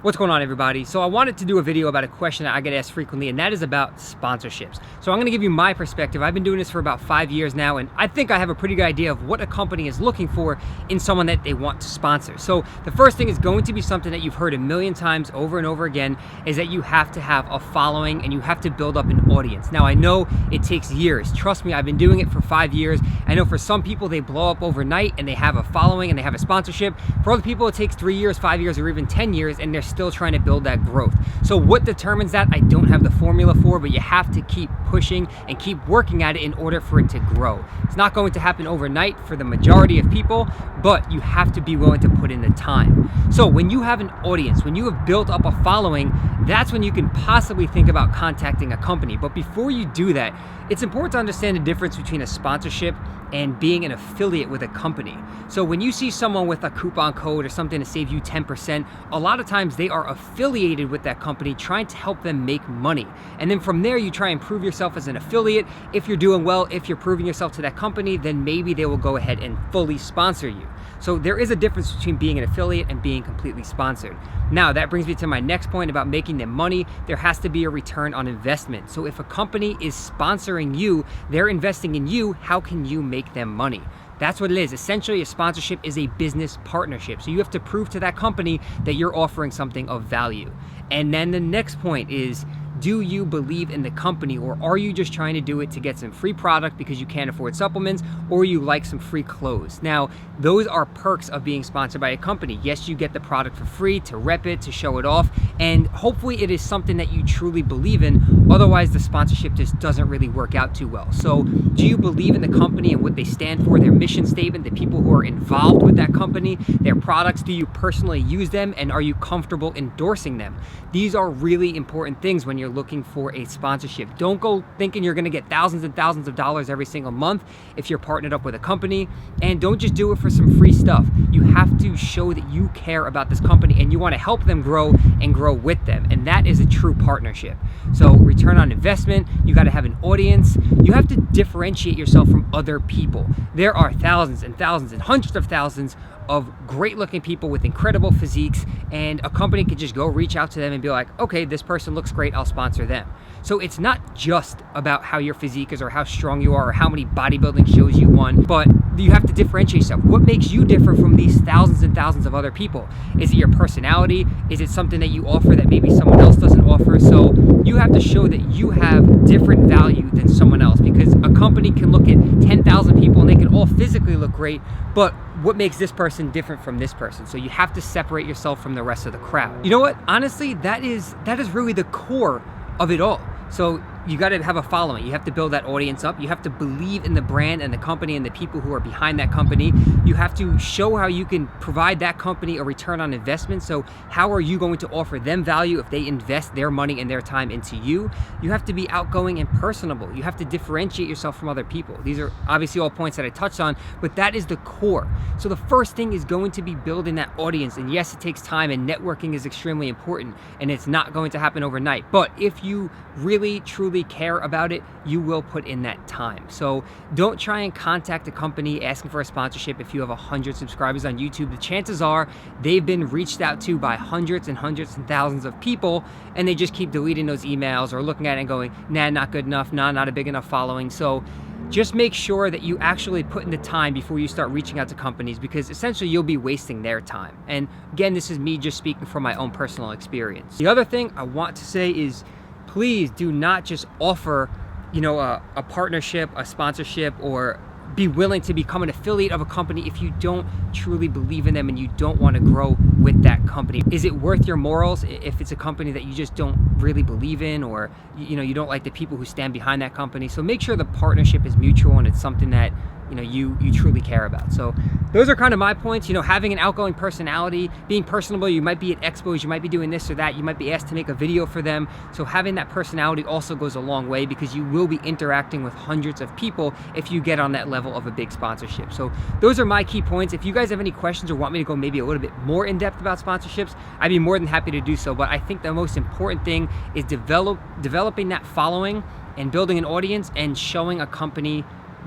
What's going on, everybody? So I wanted to do a video about a question that I get asked frequently, and that is about sponsorships. So I'm gonna give you my perspective. I've been doing this for about 5 years now, and I think I have a pretty good idea of what a company is looking for in someone that they want to sponsor. So the first thing is going to be something that you've heard a million times over and over again, is that you have to have a following and you have to build up an audience. Now I know it takes years. Trust me, I've been doing it for 5 years. I know for some people they blow up overnight and they have a following and they have a sponsorship. For other people it takes 3 years, 5 years, or even 10 years, and they're still trying to build that growth. So what determines that, I don't have the formula for, but you have to keep pushing and keep working at it in order for it to grow. It's not going to happen overnight for the majority of people, but you have to be willing to put in the time. So when you have an audience, when you have built up a following, that's when you can possibly think about contacting a company. But before you do that, it's important to understand the difference between a sponsorship and being an affiliate with a company. So when you see someone with a coupon code or something to save you 10%, a lot of times they are affiliated with that company trying to help them make money. And then from there, you try and prove yourself as an affiliate. If you're doing well, if you're proving yourself to that company, then maybe they will go ahead and fully sponsor you. So there is a difference between being an affiliate and being completely sponsored. Now that brings me to my next point about making them money. There has to be a return on investment. So if a company is sponsoring you, they're investing in you, how can you make them money? That's what it is. Essentially, a sponsorship is a business partnership. So you have to prove to that company that you're offering something of value. And then the next point is, do you believe in the company, or are you just trying to do it to get some free product because you can't afford supplements, or you like some free clothes? Now, those are perks of being sponsored by a company. Yes, you get the product for free, to rep it, to show it off, and hopefully it is something that you truly believe in. Otherwise, the sponsorship just doesn't really work out too well. So do you believe in the company and what they stand for, their mission statement, the people who are involved with that company, their products? Do you personally use them, and are you comfortable endorsing them? These are really important things when you're looking for a sponsorship. Don't go thinking you're gonna get thousands and thousands of dollars every single month if you're partnered up with a company, and don't just do it for some free stuff. You have to show that you care about this company and you wanna help them grow and grow with them, and that is a true partnership. So return on investment, you gotta have an audience, you have to differentiate yourself from other people. There are thousands and thousands and hundreds of thousands of great looking people with incredible physiques, and a company could just go reach out to them and be like, okay, this person looks great, I'll sponsor them. So it's not just about how your physique is or how strong you are or how many bodybuilding shows you won, but you have to differentiate yourself. What makes you different from these thousands and thousands of other people? Is it your personality? Is it something that you offer that maybe someone else doesn't offer? So you have to show that you have different value than someone else, because a company can look at 10,000 people and they can all physically look great, but what makes this person different from this person? So you have to separate yourself from the rest of the crowd. You know what? Honestly, that is really the core of it all. So you got to have a following. You have to build that audience up. You have to believe in the brand and the company and the people who are behind that company. You have to show how you can provide that company a return on investment. So how are you going to offer them value if they invest their money and their time into you? You have to be outgoing and personable. You have to differentiate yourself from other people. These are obviously all points that I touched on, but that is the core. So the first thing is going to be building that audience. And yes, it takes time, and networking is extremely important, and it's not going to happen overnight. But if you really, truly care about it, you will put in that time. So don't try and contact a company asking for a sponsorship if you have 100 subscribers on YouTube. The chances are they've been reached out to by hundreds and hundreds and thousands of people, and they just keep deleting those emails or looking at it and going, nah, not good enough, nah, not a big enough following. So just make sure that you actually put in the time before you start reaching out to companies, because essentially you'll be wasting their time. And again, this is me just speaking from my own personal experience. The other thing I want to say is, please do not just offer, a partnership, a sponsorship, or be willing to become an affiliate of a company if you don't truly believe in them and you don't want to grow with that company. Is it worth your morals if it's a company that you just don't really believe in, or you don't like the people who stand behind that company? So make sure the partnership is mutual and it's something that you truly care about. So those are kind of my points. Having an outgoing personality, being personable. You might be at expos, you might be doing this or that, you might be asked to make a video for them. So having that personality also goes a long way, because you will be interacting with hundreds of people if you get on that level of a big sponsorship. So those are my key points. If you guys have any questions or want me to go maybe a little bit more in depth about sponsorships, I'd be more than happy to do so. But I think the most important thing is developing that following and building an audience and showing a company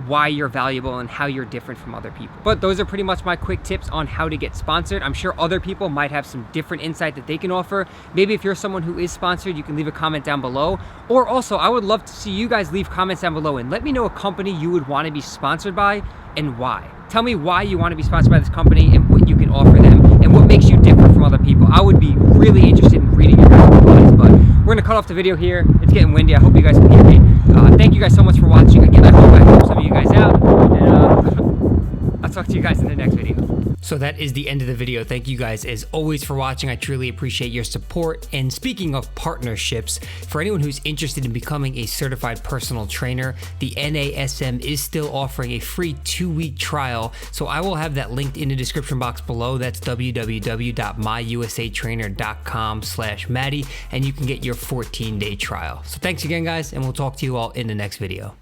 why you're valuable and how you're different from other people. But those are pretty much my quick tips on how to get sponsored. I'm sure other people might have some different insight that they can offer. Maybe if you're someone who is sponsored, you can leave a comment down below. Or also, I would love to see you guys leave comments down below and let me know a company you would want to be sponsored by and why. Tell me why you want to be sponsored by this company and what you can offer them and what makes you different from other people. I would be really interested in reading your guys' replies, but we're gonna cut off the video here. It's getting windy. I hope you guys can hear me. Thank you guys so much for watching. Again, I hope I helped some of you guys out, and I'll talk to you guys in the next video. So that is the end of the video. Thank you guys as always for watching. I truly appreciate your support. And speaking of partnerships, for anyone who's interested in becoming a certified personal trainer, the NASM is still offering a free 2-week trial. So I will have that linked in the description box below. That's www.myusatrainer.com/Matty, and you can get your 14-day trial. So thanks again, guys, and we'll talk to you all in the next video.